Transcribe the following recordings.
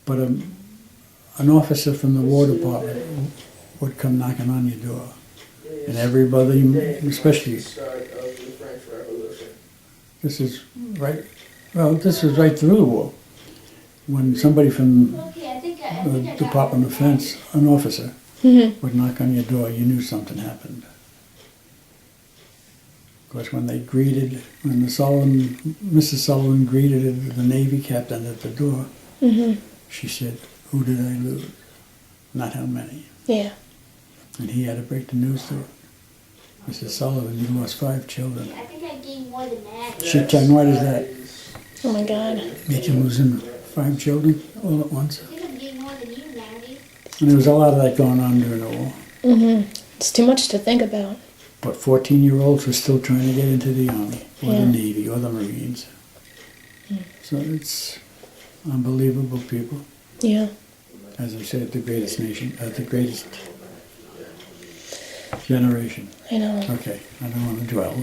But an officer from the War Department would come knocking on your door. And everybody, especially, this is right, well, this was right through the war. When somebody from the Department of Defense, an officer, would knock on your door, you knew something happened. Of course, when Mrs. Sullivan greeted the Navy captain at the door, she said, "Who did I lose? Not how many." Yeah. And he had to break the news to her. Mrs. Sullivan, you lost 5 children. I think I gained more than that. Shit, John, why does that Oh my God. make you losing 5 children all at once? I think I'm gained more than you, Maddie. And there was a lot of that going on during the war. It's too much to think about. But 14-year-olds were still trying to get into the Army, or Yeah. the Navy, or the Marines. So it's unbelievable people. Yeah. As I said, the greatest nation, the greatest generation. I know. Okay, I don't want to dwell.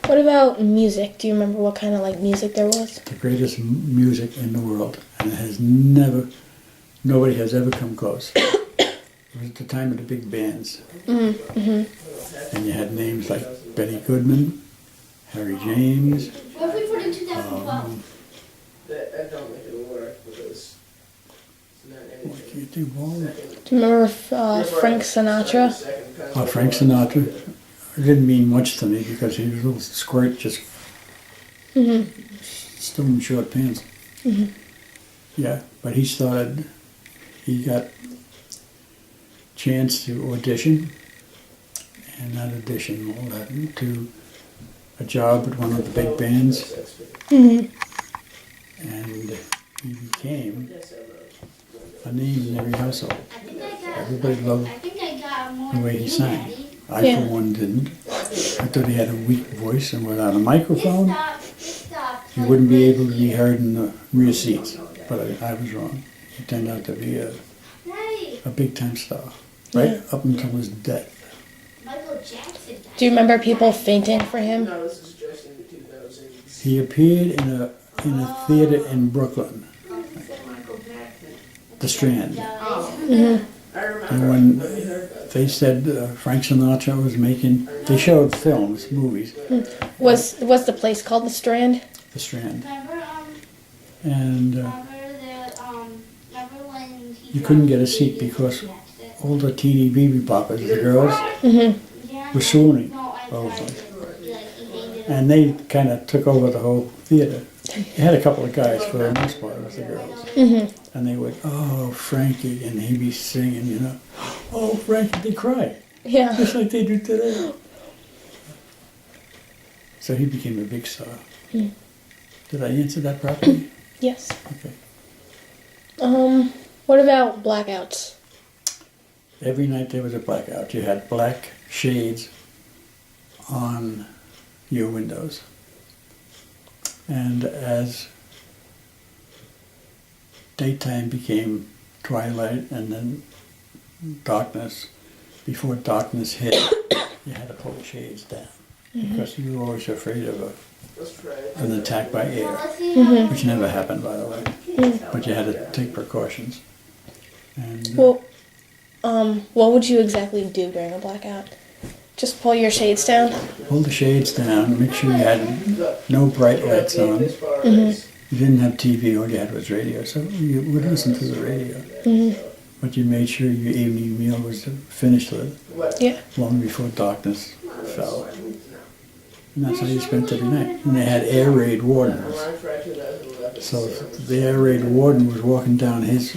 What about music? Do you remember what kind of like music there was? The greatest music in the world, and it has nobody has ever come close. It was at the time of the big bands. And you had names like Benny Goodman, Harry James. What if we put in 2012? That don't make it work because it's not What anything. can you do wrong? Do you remember Frank Sinatra? Frank Sinatra. It didn't mean much to me because he was a little squirt, just still in short pants. Yeah, but he got chance to audition, and not audition, all that, to a job at one of the big bands. And he became a name in every household. I think I got. Everybody loved I think I got more the way than he you, sang. Maddie. I, Yeah. for one, didn't. I thought he had a weak voice, and without a microphone, Stop. he wouldn't be able to be heard in the rear seats. But I was wrong. He turned out to be Hey, a big-time star, right Yeah. up until his death. Michael Jackson. Do you remember people fainting for him? No, this is just in the 2000s. He appeared in a theater in Brooklyn, the Strand. I remember. And when they said Frank Sinatra was making, they showed films, movies, Was the place called the Strand? the Strand, Remember, and remember when he you couldn't get a seat because all the teeny baby poppers, the girls, were swooning over them. And they kind of took over the whole theater. You had a couple of guys, for the most part, it was the girls. And they would, "Oh, Frankie," and he'd be singing, you know, "Oh, Frankie," they cry, Yeah. just like they do today. So he became a big star. Did I answer that properly? Yes. Okay. What about blackouts? Every night there was a blackout. You had black shades on your windows. And as daytime became twilight and then darkness, before darkness hit, you had to pull the shades down. Because you were always afraid of an attack by air, which never happened, by the way. But you had to take precautions. And Well, what would you exactly do during a blackout? Just pull your shades down? pull the shades down, make sure you had no bright lights on. As far as You didn't have TV, all you had was radio, so you would listen to the radio. But you made sure your evening meal was finished with Yeah. long before darkness fell. And that's how you spent every night. And they had air raid wardens. around for 2011. So if the air raid warden was walking down his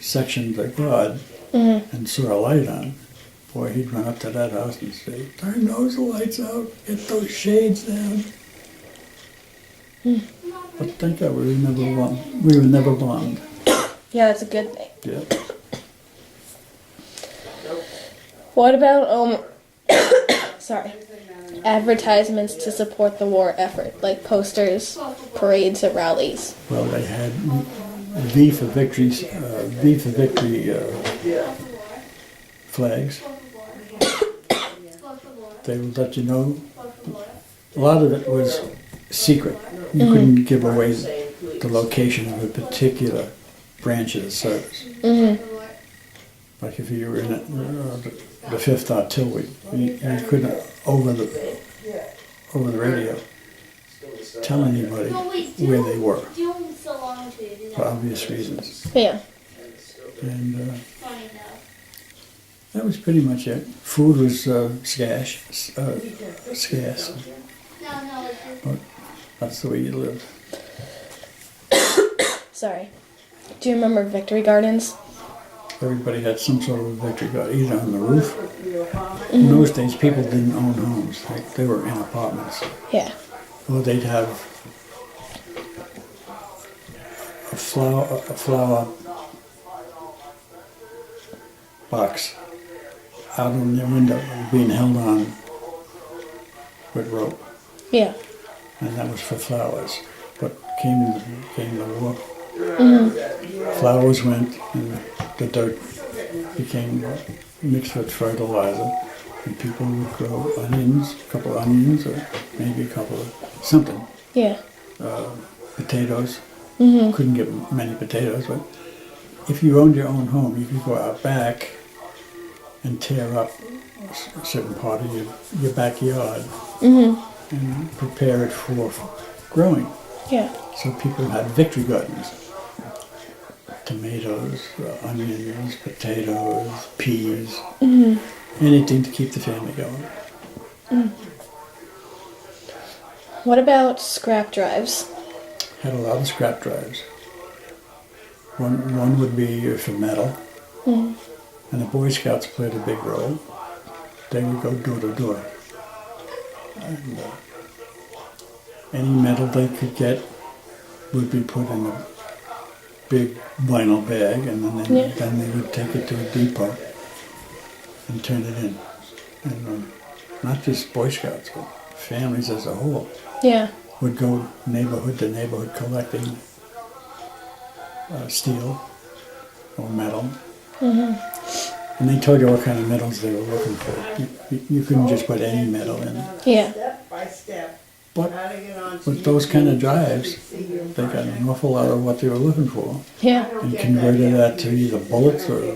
section of the guard and saw a light on, boy, he'd run up to that house and say, "Turn those lights out, get those shades down." But thank God we were never bombed. We were never bombed. Yeah, that's a good thing. Yeah. What about, sorry, advertisements to support the war effort, like posters, parades at rallies? Well, they had V for Victory flags. They would let you know. A lot of it was secret. You couldn't give away the location of a particular branch of the service. Mm-hmm. Like if you were in the 5th Artillery, you couldn't over the radio tell anybody No, wait, where they were doing so long to do for that. obvious reasons. Yeah. And Funny though. that was pretty much it. Food was scarce. Scarce. No, it's just But that's the way you lived. Sorry. Do you remember Victory Gardens? Everybody had some sort of a victory garden, either on the roof. In those days, people didn't own homes. They were in apartments. Yeah. Or they'd have a flower box out on their window being held on with rope. Yeah. And that was for flowers. But came the war. Flowers went, and the dirt became mixed with fertilizer, and people would grow onions, a couple of onions, or maybe a couple of something. Yeah. Potatoes. Couldn't get many potatoes, but if you owned your own home, you could go out back and tear up a certain part of your backyard and prepare it for growing. Yeah. So people had victory gardens. Tomatoes, onions, potatoes, peas, anything to keep the family going. What about scrap drives? Had a lot of scrap drives. One would be for metal, and the Boy Scouts played a big role. They would go door to door. And any metal they could get would be put in a big vinyl bag, and then they would take it to a depot and turn it in. And not just Boy Scouts, but families as a whole Yeah. would go neighborhood to neighborhood collecting steel or metal. And they told you what kind of metals they were looking for. You couldn't just put any metal in. Yeah. Step by step. But with those kind of drives, they got an awful lot of what they were looking for Yeah. and converted that to either bullets or I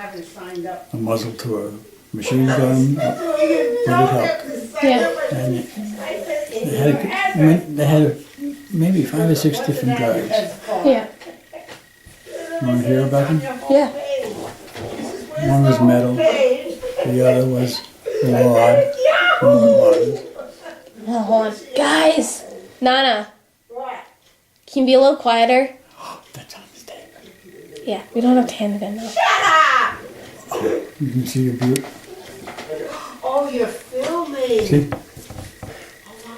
haven't signed up. a muzzle to a machine gun. But it helped. Yeah. And they had maybe 5 or 6 different drives. Yeah. You want to hear about them? Yeah. One was metal, the other was rod. Oh, hold on. Guys! Nana, What? can you be a little quieter? That's on the table. Yeah, we don't have to hand it in now. You can see your butte. Oh, you're filming. See? Oh,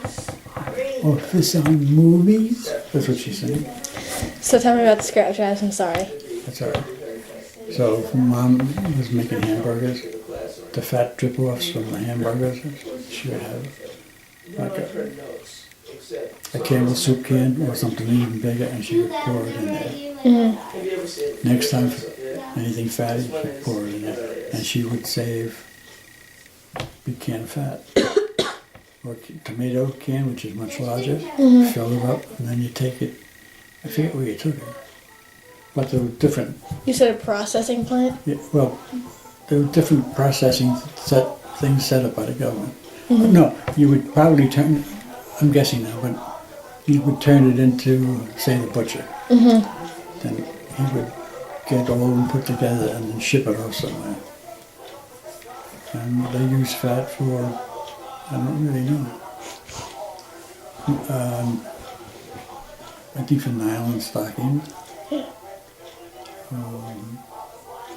I'm sorry. Oh, this on movies? That's what she's saying. So tell me about the scrap drives, I'm sorry. That's all right. So Mom was making hamburgers. The fat drip-offs from the hamburgers, she would have like a Campbell soup can or something even bigger, and she would pour it in there. Next time, anything fatty, she'd pour it in there. And she would save a big can of fat. Or tomato can, which is much larger, fill it up, and then you take it. I forget where you took it. But there were different, You said a processing plant? well, there were different processing things set up by the government. No, you would probably turn, I'm guessing now, but you would turn it into, say, the butcher. Then he would get all of them put together and then ship it off somewhere. And they use fat for, I don't really know. I think for nylon stockings.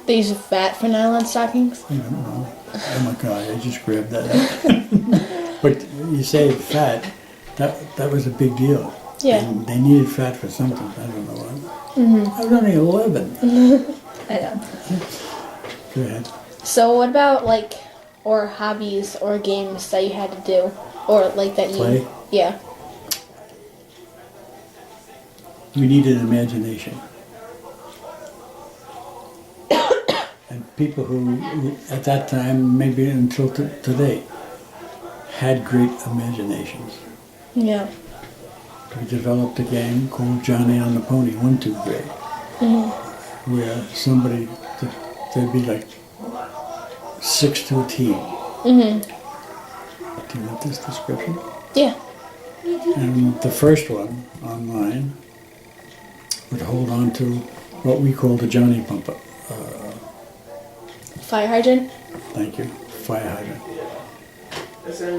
They use fat for nylon stockings? I don't know. Oh my God, I just grabbed that up. But you say fat, that was a big deal. Yeah. And they needed fat for something, I don't know what. I was only 11. I know. Go ahead. So what about or hobbies or games that you had to do? Or that you... Play? Yeah. We needed imagination. And people who, at that time, maybe until today, had great imaginations. Yeah. We developed a game called Johnny on the Pony, 1, 2, 3. where somebody, there'd be like 6 to a team. Do you want this description? Yeah. And the first one, online, would hold on to what we call the Johnny Pumper. Fire hydrant. Thank you, fire hydrant.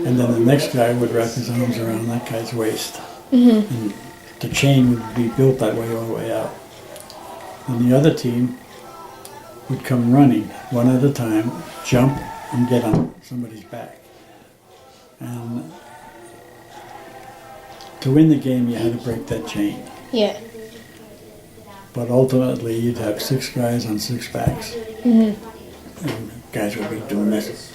And then the next guy would wrap his arms around that guy's waist. And the chain would be built that way all the way out. And the other team would come running, one at a time, jump and get on somebody's back. And to win the game, you had to break that chain. Yeah. But ultimately, you'd have 6 guys on 6 backs. And guys would be doing this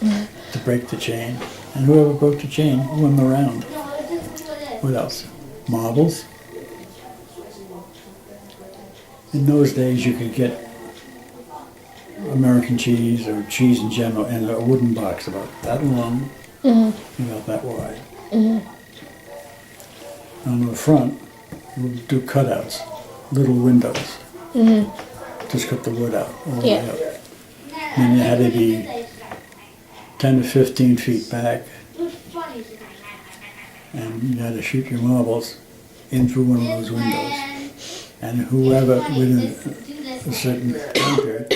to break the chain. And whoever broke the chain won the round. What else? Marbles. In those days, you could get American cheese or cheese in general in a wooden box about that long, about that wide. On the front, we would do cutouts, little windows. Just cut the wood out all the way up. And you had to be 10 to 15 feet back, and you had to shoot your marbles in through one of those windows. And whoever within a certain time period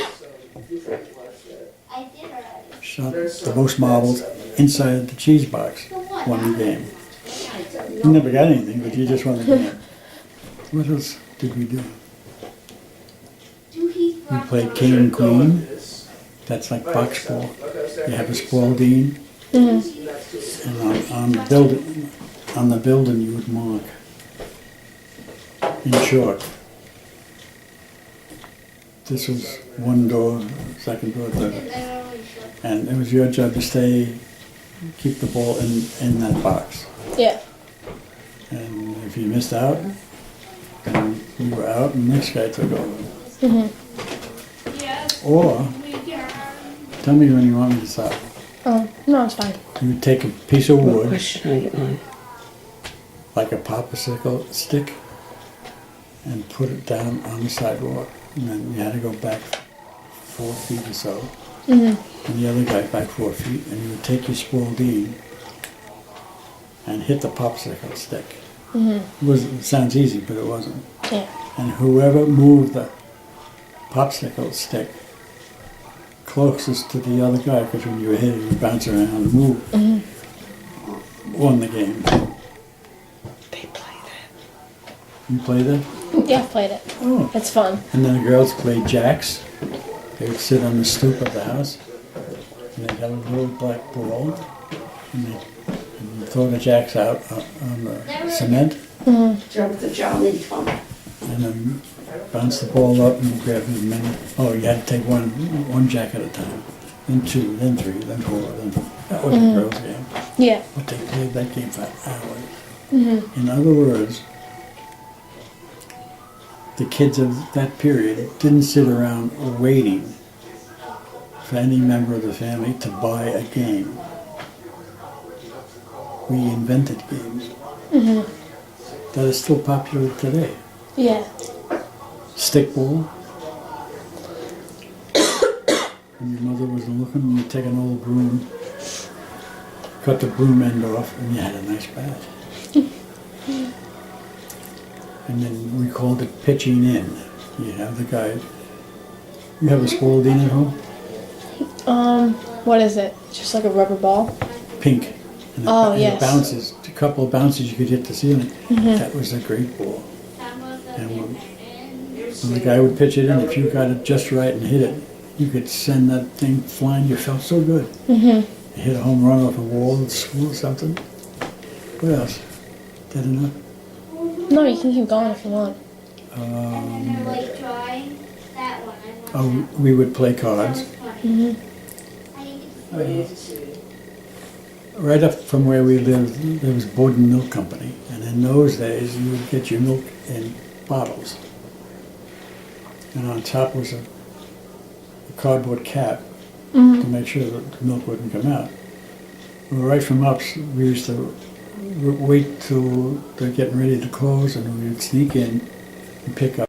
shot the most marbles inside the cheese box won the game. You never got anything, but you just won the game. What else did we do? We played King and Queen. That's like box ball. You have a Spalding, and on the building you would mark in chalk. This was one door, second door, third. And it was your job to keep the ball in that box. Yeah. And if you missed out, then you were out and the next guy took over. Or, tell me when you want me to stop. Oh, no, it's fine. You would take a piece of wood, Question. like a popsicle stick, and put it down on the sidewalk. And then you had to go back 4 feet or so. And the other guy back 4 feet. And you would take your Spalding and hit the popsicle stick. It sounds easy, but it wasn't. Yeah. And whoever moved the popsicle stick closest to the other guy, because when you were hitting, you bounce around and move, won the game. They played it. You played it? Yeah, I've played it. Oh. It's fun. And then the girls played jacks. They would sit on the stoop of the house, and they'd have a little black ball, and they'd throw the jacks out on the cement, Jump the Johnny Pump. and then bounce the ball up and grab as many. Oh, you had to take one jack at a time, then 2, then 3, then 4, then that was the girls' game. Yeah. But they played that game for hours. In other words, the kids of that period didn't sit around waiting for any member of the family to buy a game. We invented games that are still popular today. Yeah. Stickball. When your mother wasn't looking, you'd take an old broom, cut the broom end off, and you had a nice bat. And then we called it pitching in. You have the guy. You have a Spalding at home? What is it? Just like a rubber ball? Pink. And Oh, and yes. it bounces. A couple of bounces you could hit the ceiling. That was a great ball. And when the guy would pitch it in, if you got it just right and hit it, you could send that thing flying. You felt so good. You hit a home run off a wall at school or something. What else? That enough? No, you can keep going if you want. Like drawing that one. Oh, we would play cards. Right up from where we lived, there was Borden Milk Company, and in those days, you would get your milk in bottles. And on top was a cardboard cap to make sure that the milk wouldn't come out. Well, right from up, we used to wait till they're getting ready to close, and we would sneak in and pick up